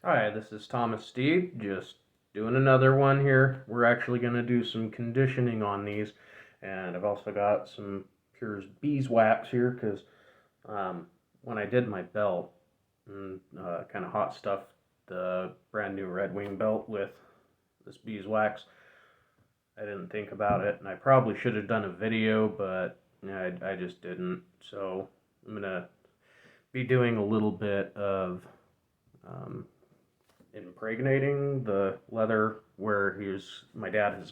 Hi, this is Thomas Steed, just doing another one here. We're actually going to do some conditioning on these, and I've also got some Pure's beeswax here because when I did my belt and kind of hot stuff the brand new Red Wing belt with this beeswax, I didn't think about it, and I probably should have done a video, but I just didn't. So I'm going to be doing a little bit of um, impregnating the leather where my dad has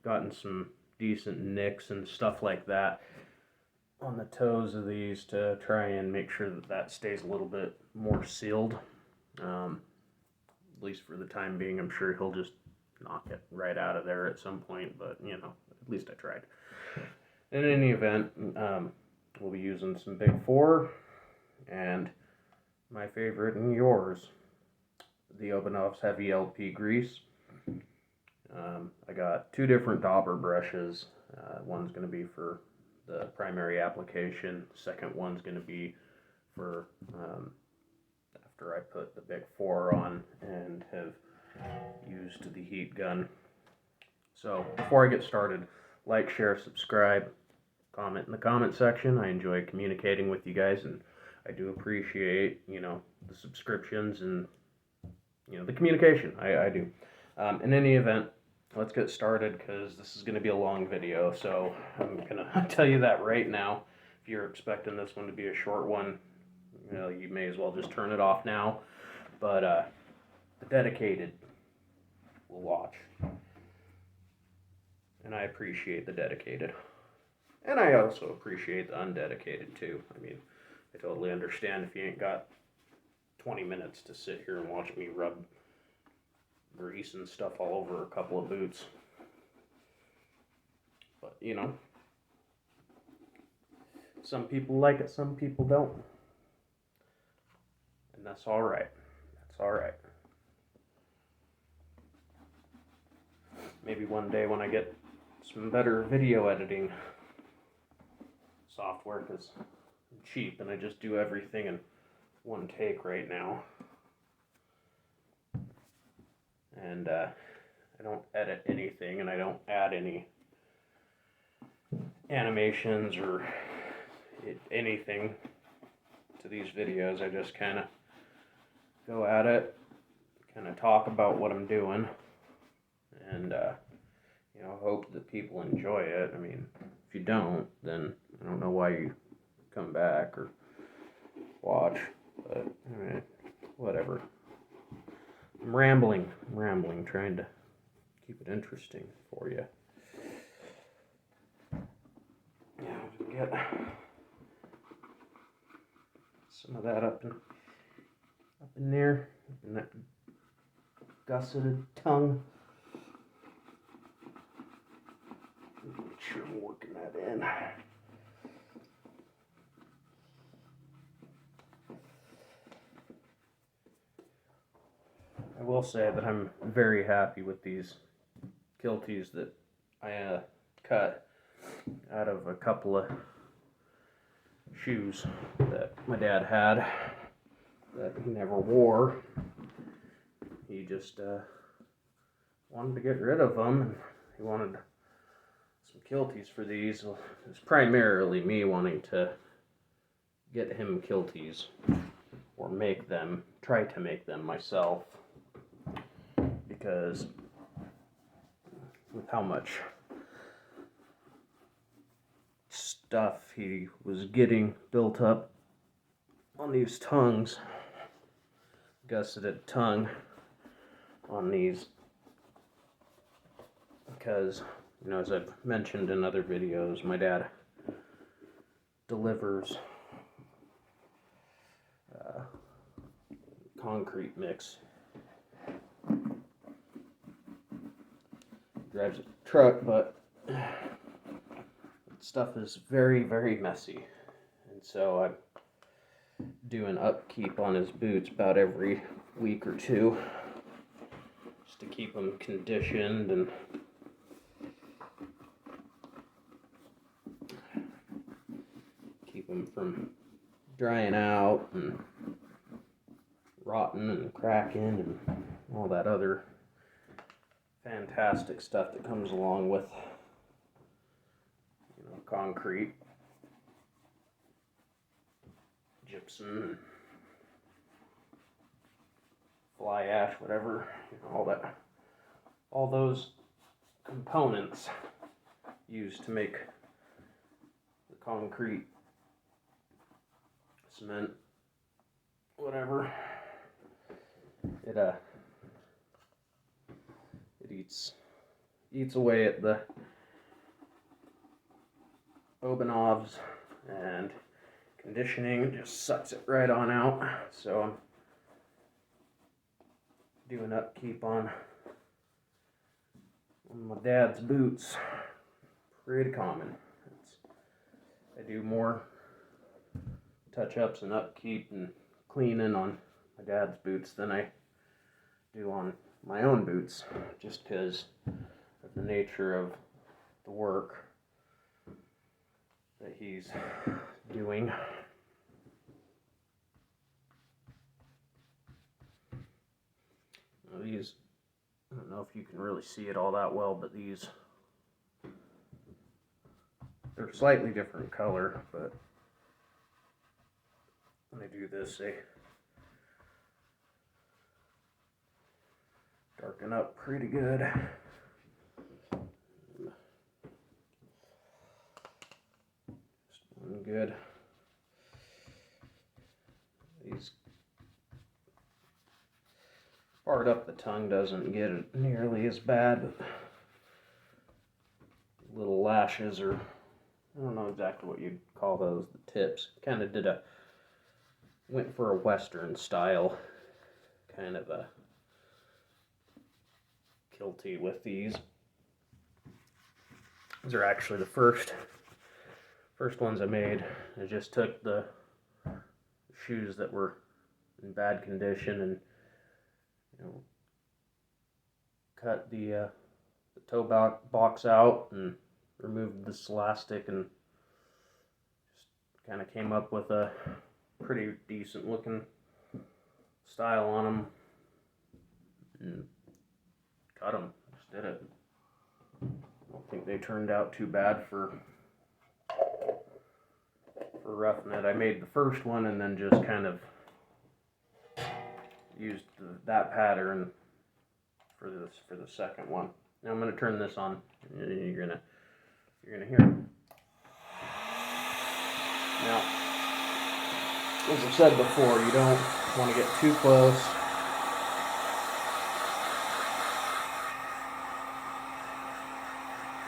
gotten some decent nicks and stuff like that on the toes of these to try and make sure that stays a little bit more sealed. At least for the time being. I'm sure he'll just knock it right out of there at some point, but at least I tried. In any event, we'll be using some Big 4 and my favorite and yours, the Obenauf's Heavy LP grease. I got two different dauber brushes. One's going to be for the primary application. Second one's going to be for after I put the Bic 4 on and have used the heat gun. So before I get started, like, share, subscribe, comment in the comment section. I enjoy communicating with you guys, and I do appreciate the subscriptions and the communication. I do. In any event, let's get started because this is going to be a long video. So I'm going to tell you that right now. If you're expecting this one to be a short one, you may as well just turn it off now. But the dedicated will watch. And I appreciate the dedicated. And I also appreciate the undedicated too. I mean, I totally understand if you ain't got 20 minutes to sit here and watch me rub grease and stuff all over a couple of boots. But, some people like it, some people don't. And that's alright. That's alright. Maybe one day when I get some better video editing software, because I'm cheap and I just do everything in one take right now. And I don't edit anything, and I don't add any animations or anything to these videos. I just kind of go at it, kind of talk about what I'm doing, and hope that people enjoy it. I mean, if you don't, then I don't know why you come back or watch, but whatever. I'm rambling, trying to keep it interesting for you. Yeah, get some of that up in there, in that gusseted tongue. Make sure I'm working that in. I will say that I'm very happy with these kilties that I cut out of a couple of shoes that my dad had that he never wore. He just wanted to get rid of them, and he wanted some kilties for these. Well, it was primarily me wanting to get him kilties, or try to make them myself, because with how much stuff he was getting built up on these tongues, gusseted tongue on these, because as I've mentioned in other videos, my dad delivers concrete mix. Drives a truck, but stuff is very, very messy, and so I do an upkeep on his boots about every week or two, just to keep them conditioned and keep them from drying out and rotting and cracking and all that other fantastic stuff that comes along with, you know, concrete, gypsum, and fly ash, whatever, you know, all those components used to make the concrete, cement, whatever. It eats away at the obenaufs, and conditioning just sucks it right on out. So I'm doing upkeep on my dad's boots. Pretty common. I do more touch-ups and upkeep and cleaning on my dad's boots than I do on my own boots, just because of the nature of the work that he's doing. Now these, I don't know if you can really see it all that well, but these, they're slightly different color, but when I do this, they darken up pretty good. Just one good. These part up the tongue doesn't get it nearly as bad, but little lashes, or I don't know exactly what you'd call those, the tips. Kind of went for a Western style, kind of a kilty with these. These are actually the first ones I made. I just took the shoes that were in bad condition and, you know, cut the toe box out and removed this elastic, and just kind of came up with a pretty decent looking style on them, and cut them. Just did it. I don't think they turned out too bad for roughing it. I made the first one and then just kind of used that pattern for the second one. Now I'm going to turn this on, and you're gonna hear it. Now, as I've said before, you don't want to get too close.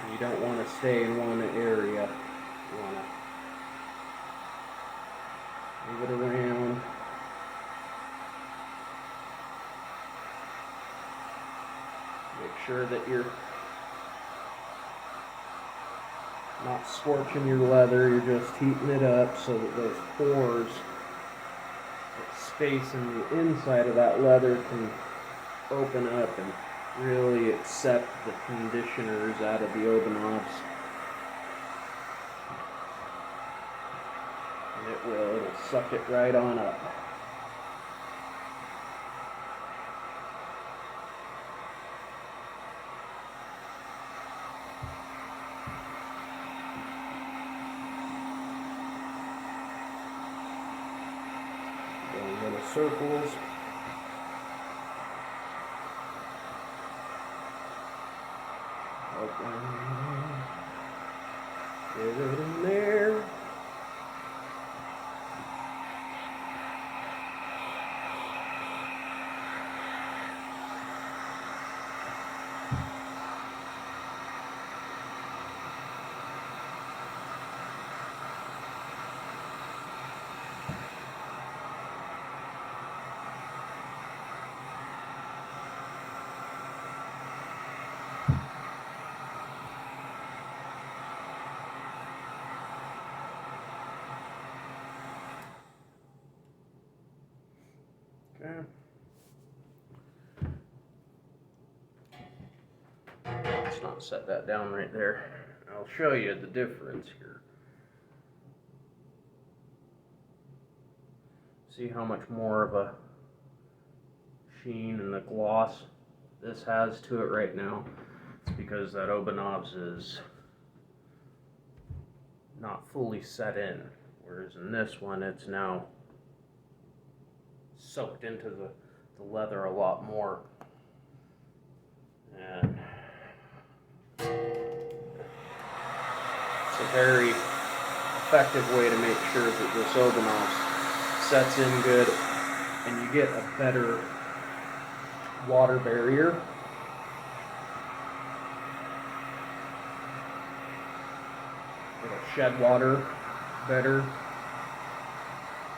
And you don't want to stay in one area. You want to move it around. Make sure that you're not scorching your leather, you're just heating it up so that those pores, that space in the inside of that leather, can open up and really accept the conditioners out of the obenaufs. And it'll suck it right on up. Little circles. Open. Get it in there. Okay. Let's not set that down right there. I'll show you the difference here. See how much more of a sheen and the gloss this has to it right now. It's because that obenauf is not fully set in, whereas in this one it's now soaked into the leather a lot more. And it's a very effective way to make sure that this obenauf sets in good and you get a better water barrier. It'll shed water better.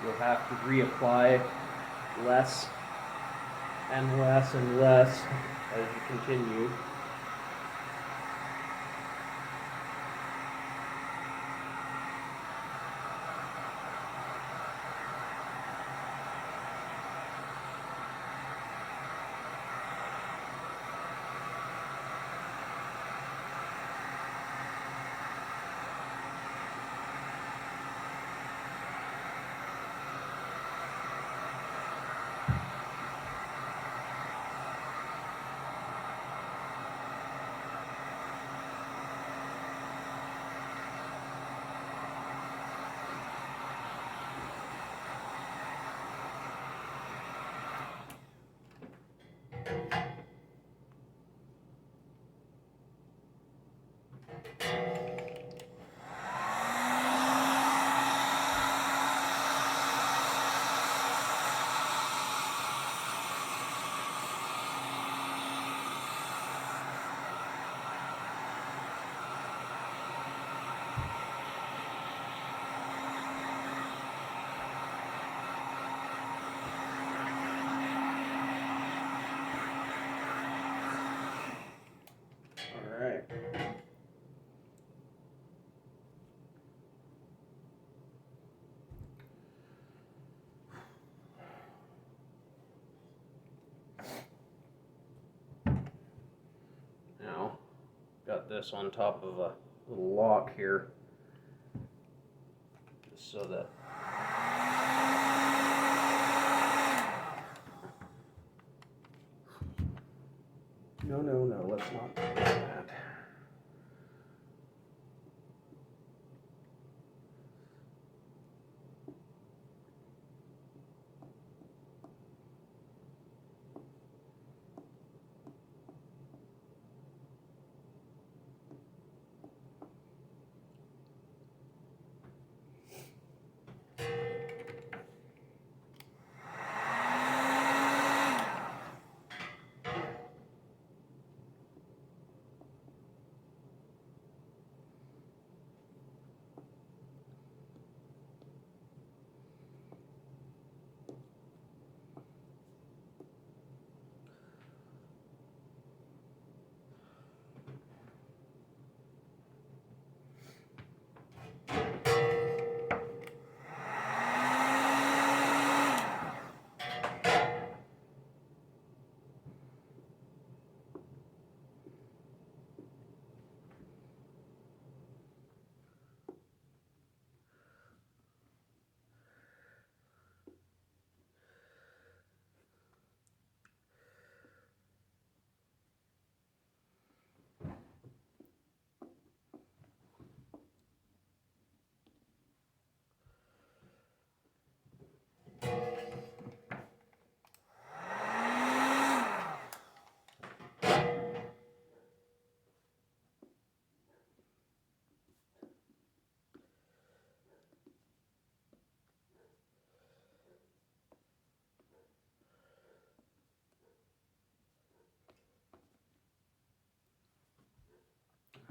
You'll have to reapply less and less and less as you continue. Alright. Now, got this on top of a little lock here, just so that no, let's not do that.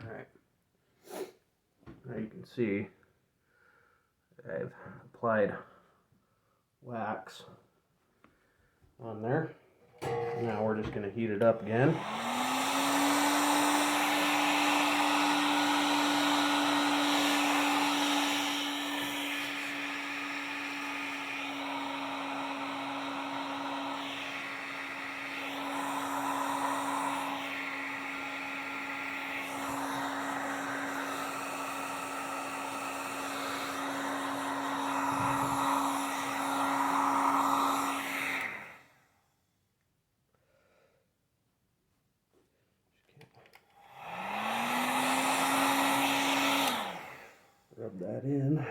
Alright, now you can see I've applied wax on there. Now we're just going to heat it up again. that in.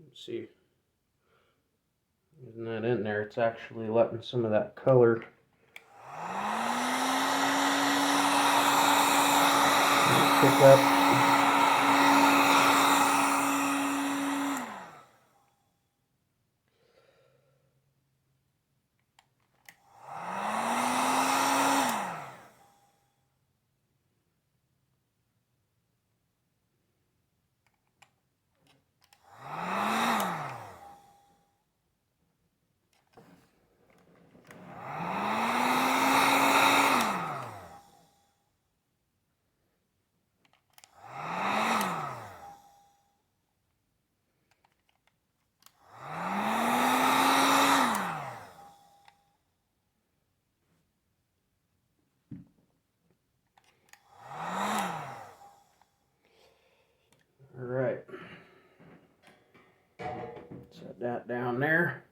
Let's see, isn't that in there? It's actually letting some of that color pick up. Alright, set that down there.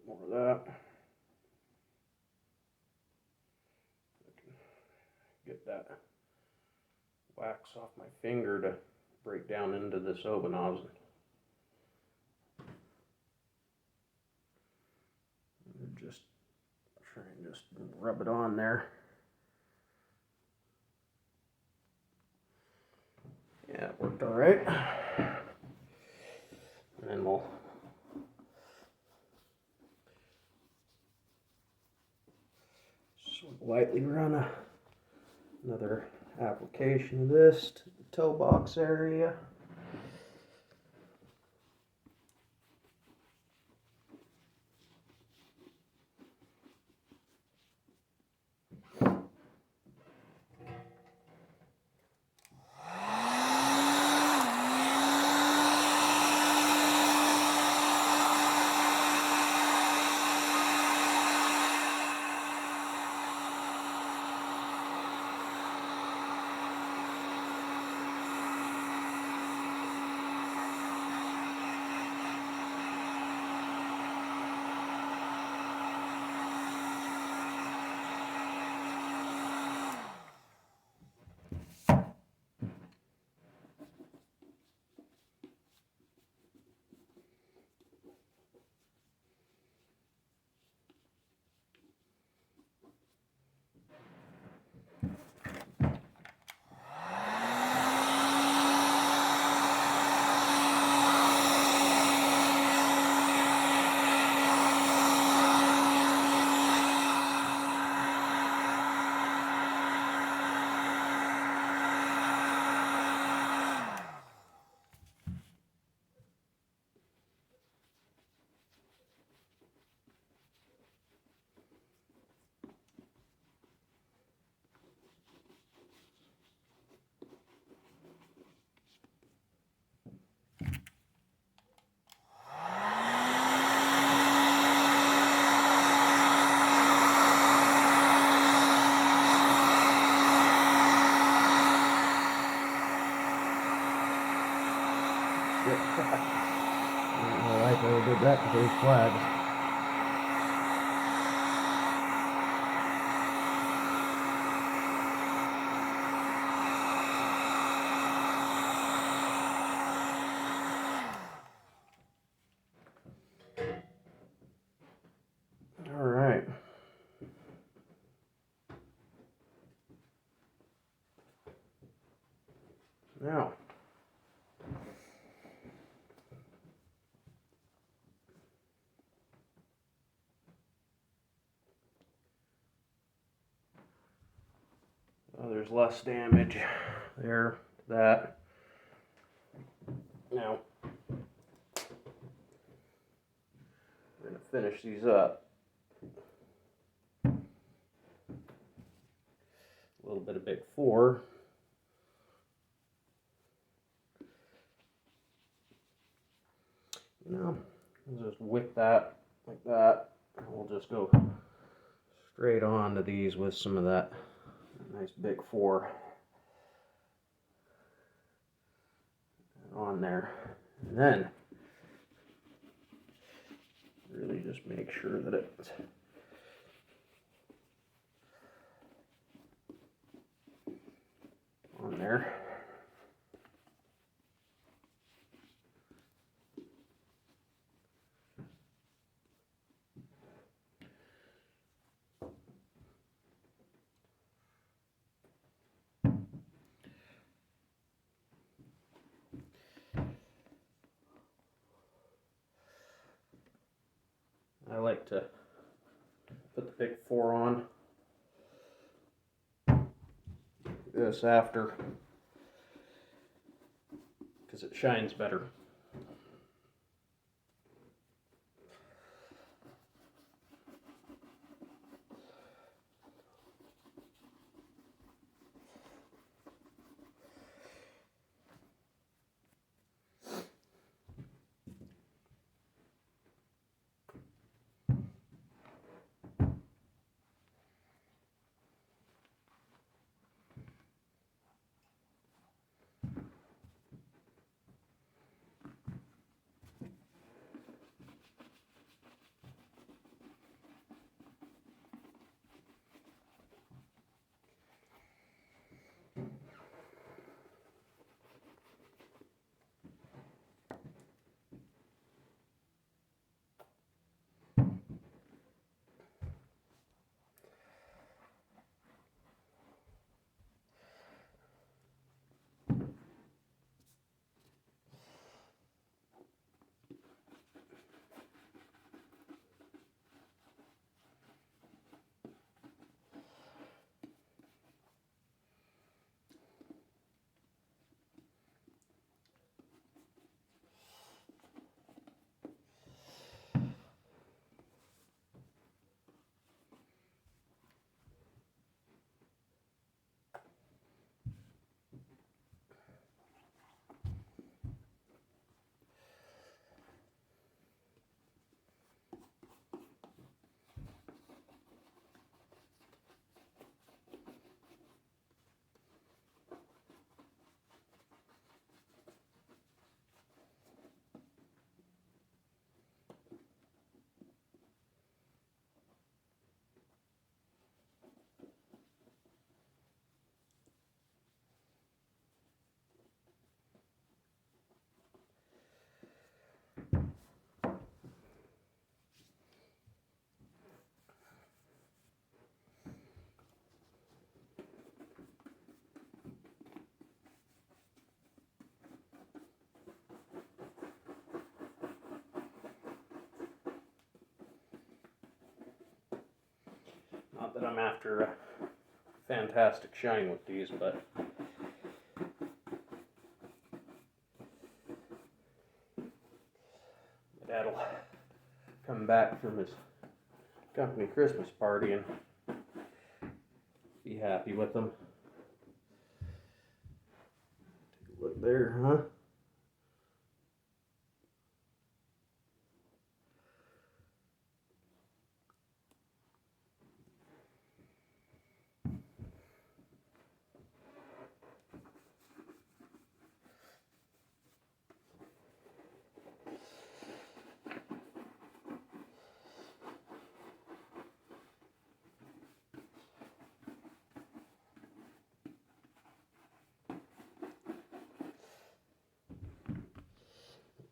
More of that. Get that wax off my finger to break down into this obenauf. Just try and just rub it on there. Yeah, it worked all right. And then we'll sort of lightly run another application of this to the toe box area. I don't like how I did that to those flags. Now, there's less damage there, that. Now, we're going to finish these up. A little bit of Bic 4. We'll just wick that like that. And we'll just go straight on to these with some of that nice Bic 4 on there. And then really just make sure that it's on there. I like to put the Bic 4 on this after, because it shines better. Not that I'm after a fantastic shine with these, but Dad'll come back from his company Christmas party and be happy with them. Take a look there, huh?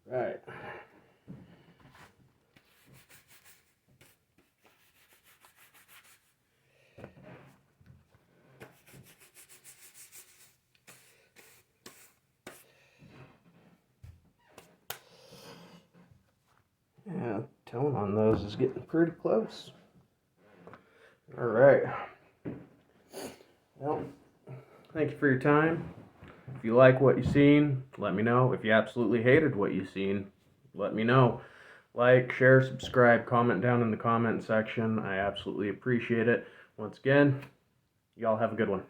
Right. tone on those is getting pretty close. All right. Well, thank you for your time. If you like what you've seen, let me know. If you absolutely hated what you've seen, let me know. Like, share, subscribe, comment down in the comment section. I absolutely appreciate it. Once again, y'all have a good one.